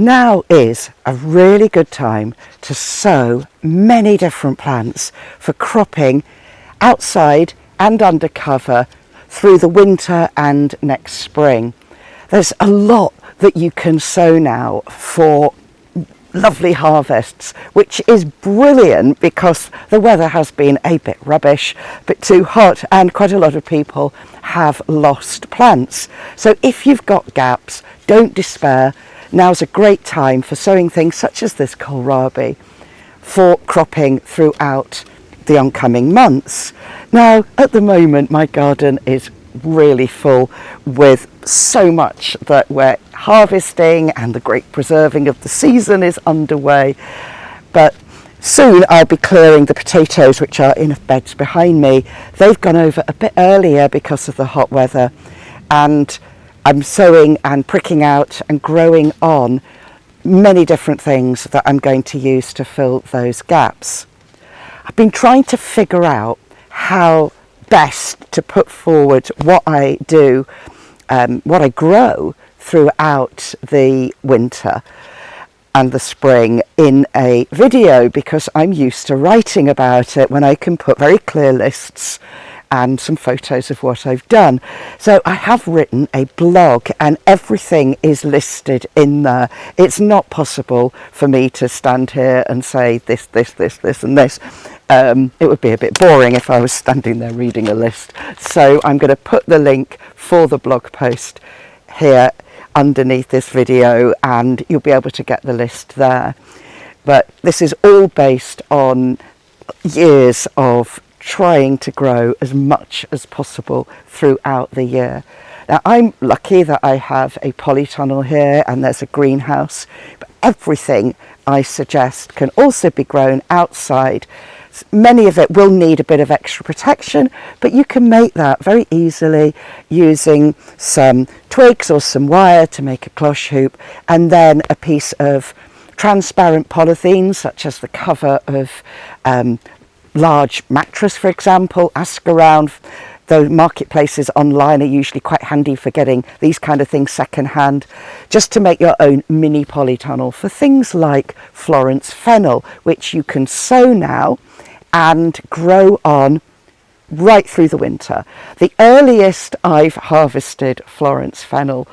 Now is a really good time to sow many different plants for cropping outside and under cover through the winter and next spring. There's a lot that you can sow now for lovely harvests, which is brilliant because the weather has been a bit rubbish, a bit too hot, and quite a lot of people have lost plants. So if you've got gaps, don't despair. Now's a great time for sowing things such as this kohlrabi for cropping throughout the oncoming months. Now, at the moment, my garden is really full with so much that we're harvesting, and the great preserving of the season is underway. But soon I'll be clearing the potatoes, which are in beds behind me. They've gone over a bit earlier because of the hot weather, and I'm sowing and pricking out and growing on many different things that I'm going to use to fill those gaps. I've been trying to figure out how best to put forward what I do, what I grow throughout the winter and the spring in a video, because I'm used to writing about it when I can put very clear lists and some photos of what I've done. So I have written a blog and everything is listed in there. It's not possible for me to stand here and say this and this. It would be a bit boring if I was standing there reading a list. So I'm going to put the link for the blog post here underneath this video, and you'll be able to get the list there. But this is all based on years of trying to grow as much as possible throughout the year. Now, I'm lucky that I have a polytunnel here and there's a greenhouse, but everything I suggest can also be grown outside. Many of it will need a bit of extra protection, but you can make that very easily using some twigs or some wire to make a cloche hoop, and then a piece of transparent polythene, such as the cover of large mattress, for example. Ask around. The marketplaces online are usually quite handy for getting these kind of things secondhand, just to make your own mini polytunnel for things like Florence fennel, which you can sow now and grow on right through the winter. The earliest I've harvested Florence fennel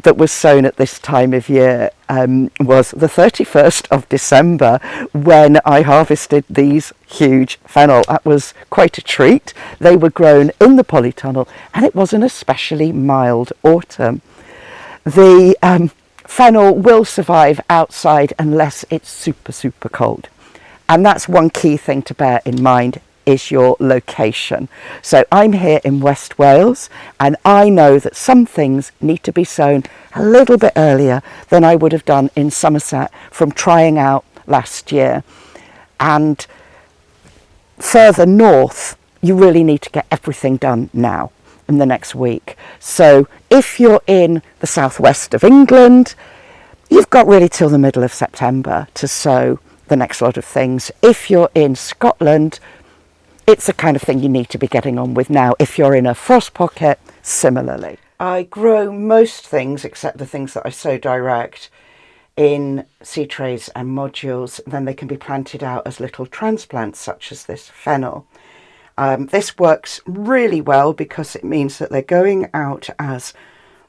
that was sown at this time of year was the 31st of December, when I harvested these huge fennel. That was quite a treat. They were grown in the polytunnel, and it was an especially mild autumn. The fennel will survive outside unless it's super cold, and that's one key thing to bear in mind, is your location. So I'm here in West Wales, and I know that some things need to be sown a little bit earlier than I would have done in Somerset from trying out last year. And further north, you really need to get everything done now in the next week. So if you're in the southwest of England, you've got really till the middle of September to sow the next lot of things. If you're in Scotland, it's the kind of thing you need to be getting on with now. If you're in a frost pocket, similarly. I grow most things, except the things that I sow direct, in seed trays and modules. Then they can be planted out as little transplants, such as this fennel. This works really well because it means that they're going out as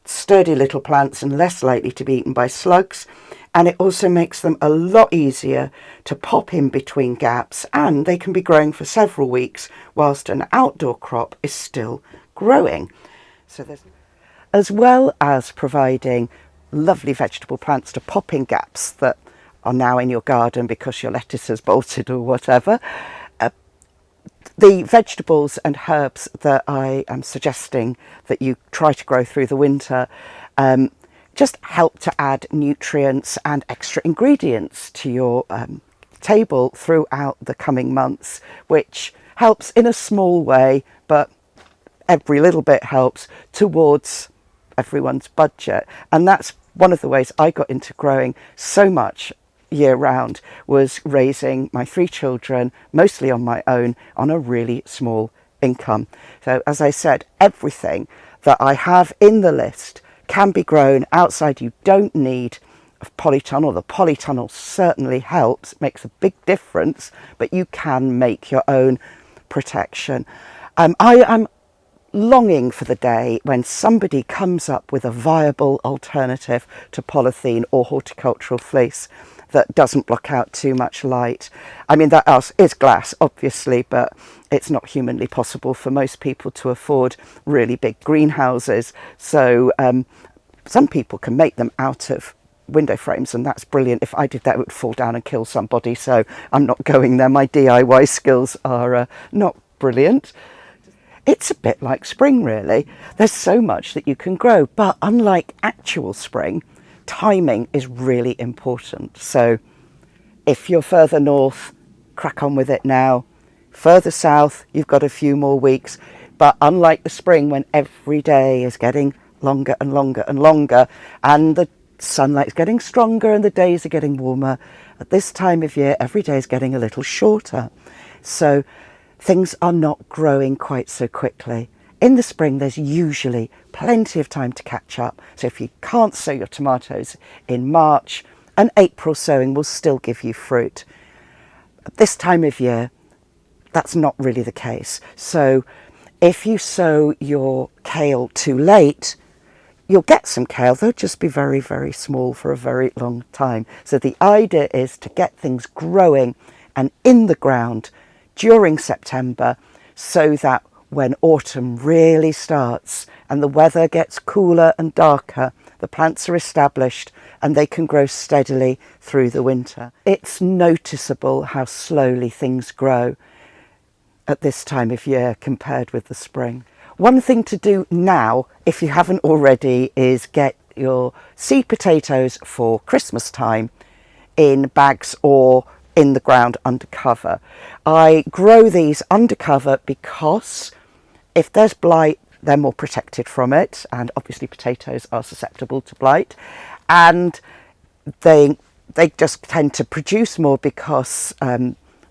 sturdy little plants and less likely to be eaten by slugs. And it also makes them a lot easier to pop in between gaps, and they can be growing for several weeks whilst an outdoor crop is still growing. So there's, as well as providing lovely vegetable plants to pop in gaps that are now in your garden because your lettuce has bolted or whatever, the vegetables and herbs that I am suggesting that you try to grow through the winter just help to add nutrients and extra ingredients to your table throughout the coming months, which helps in a small way, but every little bit helps towards everyone's budget. And that's one of the ways I got into growing so much year round, was raising my 3 children, mostly on my own, on a really small income. So as I said, everything that I have in the list can be grown outside. You don't need of Polytunnel. The Polytunnel certainly helps, it makes a big difference, but you can make your own protection. I am longing for the day when somebody comes up with a viable alternative to polythene or horticultural fleece that doesn't block out too much light. I mean, that else is glass, obviously, but it's not humanly possible for most people to afford really big greenhouses. So some people can make them out of window frames, and that's brilliant. If I did that, it would fall down and kill somebody, so I'm not going there. My DIY skills are not brilliant. It's a bit like spring, really. There's so much that you can grow, but unlike actual spring, timing is really important. So if you're further north, crack on with it now. Further south, you've got a few more weeks. But unlike the spring, when every day is getting longer and longer and longer, and the sunlight's getting stronger and the days are getting warmer, at this time of year, every day is getting a little shorter. So things are not growing quite so quickly. In the spring, there's usually plenty of time to catch up. So if you can't sow your tomatoes in March, an April sowing will still give you fruit. At this time of year, that's not really the case. So if you sow your kale too late, you'll get some kale. They'll just be very, very small for a very long time. So the idea is to get things growing and in the ground during September, so that when autumn really starts and the weather gets cooler and darker, the plants are established and they can grow steadily through the winter. It's noticeable how slowly things grow at this time of year compared with the spring. One thing to do now, if you haven't already, is get your seed potatoes for Christmas time in bags or in the ground under cover. I grow these under cover because if there's blight, they're more protected from it, and obviously potatoes are susceptible to blight, and they just tend to produce more because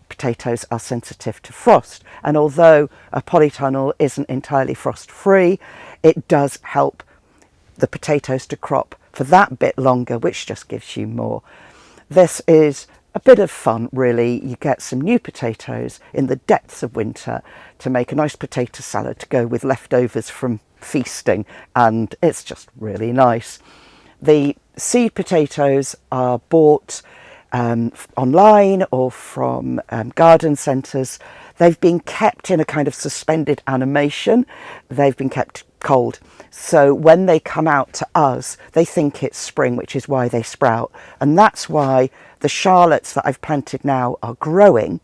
potatoes are sensitive to frost. And although a polytunnel isn't entirely frost free, it does help the potatoes to crop for that bit longer, which just gives you more. This is a bit of fun, really. You get some new potatoes in the depths of winter to make a nice potato salad to go with leftovers from feasting, and it's just really nice. The seed potatoes are bought online or from garden centres. They've been kept in a kind of suspended animation. They've been kept cold. So when they come out to us, they think it's spring, which is why they sprout. And that's why the shallots that I've planted now are growing.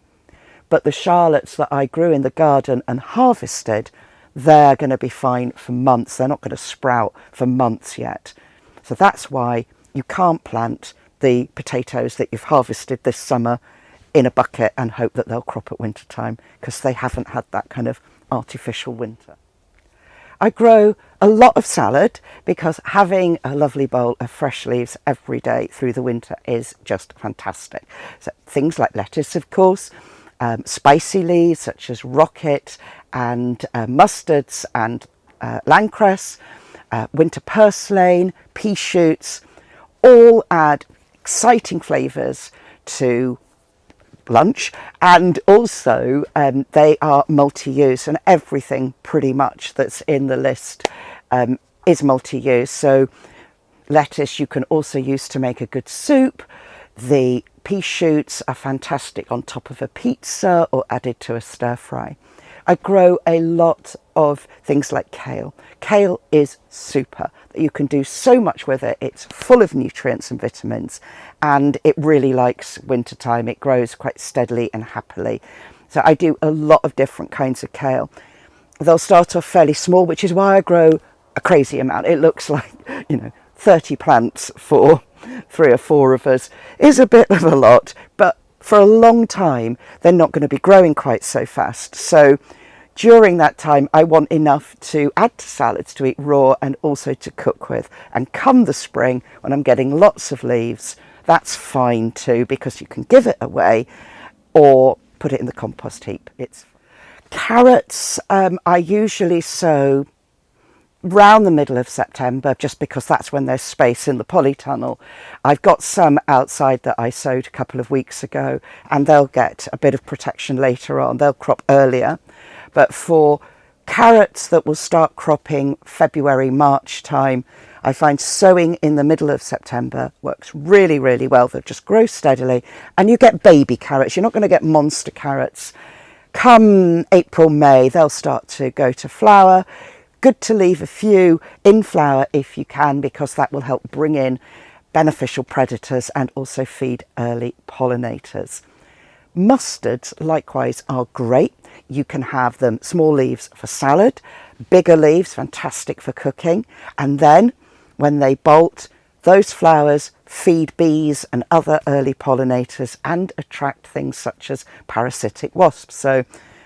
But the shallots that I grew in the garden and harvested, they're going to be fine for months. They're not going to sprout for months yet. So that's why you can't plant the potatoes that you've harvested this summer in a bucket and hope that they'll crop at winter time, because they haven't had that kind of artificial winter. I grow a lot of salad because having a lovely bowl of fresh leaves every day through the winter is just fantastic. So things like lettuce, of course, spicy leaves such as rocket and mustards and landcress, winter purslane, pea shoots, all add exciting flavours to lunch, and also they are multi-use, and everything pretty much that's in the list is multi-use. So lettuce you can also use to make a good soup. The pea shoots are fantastic on top of a pizza or added to a stir fry. I grow a lot of things like kale. Kale is super. You can do so much with it. It's full of nutrients and vitamins, and it really likes wintertime. It grows quite steadily and happily. So I do a lot of different kinds of kale. They'll start off fairly small, which is why I grow a crazy amount. It looks like, 30 plants for 3 or 4 of us is a bit of a lot, but for a long time, they're not going to be growing quite so fast. So during that time, I want enough to add to salads to eat raw and also to cook with. And come the spring, when I'm getting lots of leaves, that's fine too, because you can give it away or put it in the compost heap. Carrots, I usually sow round the middle of September, just because that's when there's space in the polytunnel. I've got some outside that I sowed a couple of weeks ago, and they'll get a bit of protection later on. They'll crop earlier. But for carrots that will start cropping February, March time, I find sowing in the middle of September works really, really well. They'll just grow steadily, and you get baby carrots. You're not going to get monster carrots. Come April, May, they'll start to go to flower. Good to leave a few in flower if you can, because that will help bring in beneficial predators and also feed early pollinators. Mustards likewise are great. You can have them small leaves for salad, bigger leaves fantastic for cooking, and then when they bolt, those flowers feed bees and other early pollinators and attract things such as parasitic wasps. So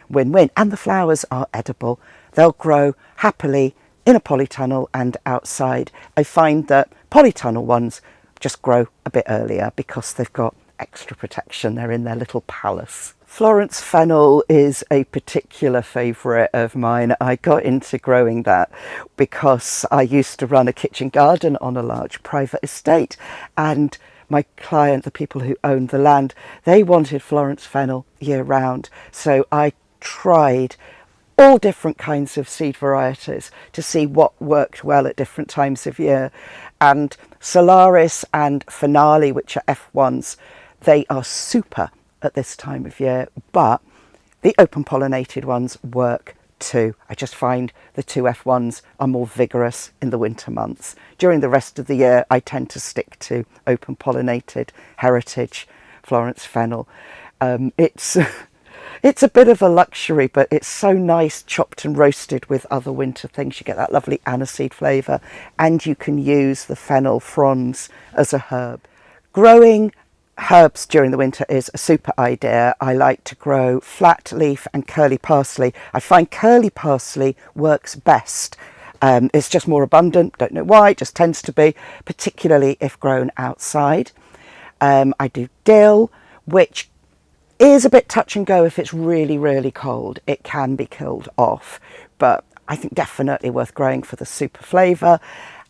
win-win. And the flowers are edible. They'll grow happily in a polytunnel and outside. I find that polytunnel ones just grow a bit earlier because they've got extra protection. They're in their little palace. Florence fennel is a particular favourite of mine. I got into growing that because I used to run a kitchen garden on a large private estate, and my client, the people who owned the land, they wanted Florence fennel year round. So I tried all different kinds of seed varieties to see what worked well at different times of year. And Solaris and Finale, which are F1s, they are super at this time of year, but the open pollinated ones work too. I just find the two F1s are more vigorous in the winter months. During the rest of the year, I tend to stick to open pollinated heritage Florence fennel. It's it's a bit of a luxury, but it's so nice chopped and roasted with other winter things. You get that lovely aniseed flavour, and you can use the fennel fronds as a herb. Growing herbs during the winter is a super idea. I like to grow flat leaf and curly parsley. I find curly parsley works best. It's just more abundant, don't know why, it just tends to be, particularly if grown outside. I do dill, which is a bit touch and go. If it's really, really cold, it can be killed off, but I think definitely worth growing for the super flavour.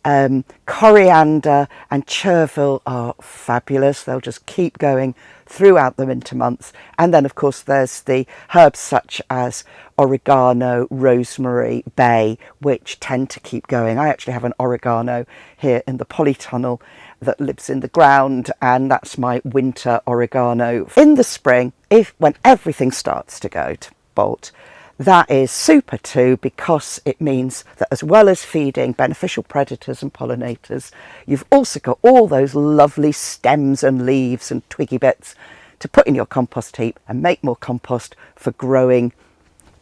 Coriander and chervil are fabulous. They'll just keep going throughout the winter months. And then of course there's the herbs such as oregano, rosemary, bay, which tend to keep going. I actually have an oregano here in the polytunnel that lives in the ground, and that's my winter oregano. In the spring, when everything starts to go to bolt, that is super too, because it means that as well as feeding beneficial predators and pollinators, you've also got all those lovely stems and leaves and twiggy bits to put in your compost heap and make more compost for growing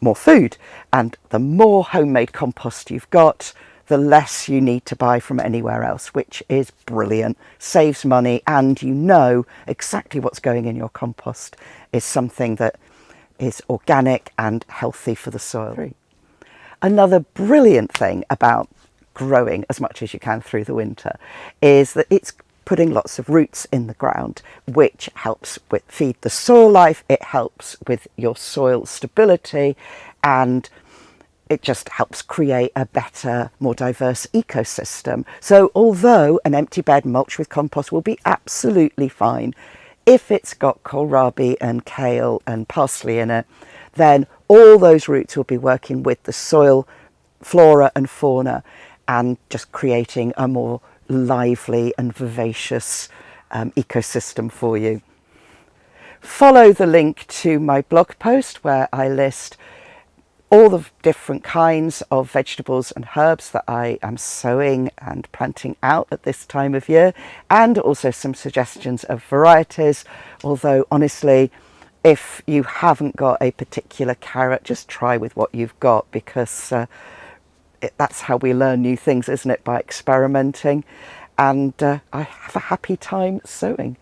more food. And the more homemade compost you've got, the less you need to buy from anywhere else, which is brilliant. Saves money, and you know exactly what's going in your compost is something that is organic and healthy for the soil. Another brilliant thing about growing as much as you can through the winter is that it's putting lots of roots in the ground, which helps with feed the soil life, it helps with your soil stability, and it just helps create a better, more diverse ecosystem. So although an empty bed mulched with compost will be absolutely fine, if it's got kohlrabi and kale and parsley in it, then all those roots will be working with the soil flora and fauna and just creating a more lively and vivacious ecosystem for you. Follow the link to my blog post where I list all the different kinds of vegetables and herbs that I am sowing and planting out at this time of year, and also some suggestions of varieties. Although honestly, if you haven't got a particular carrot, just try with what you've got, because that's how we learn new things, isn't it? By experimenting. And I have a happy time sowing.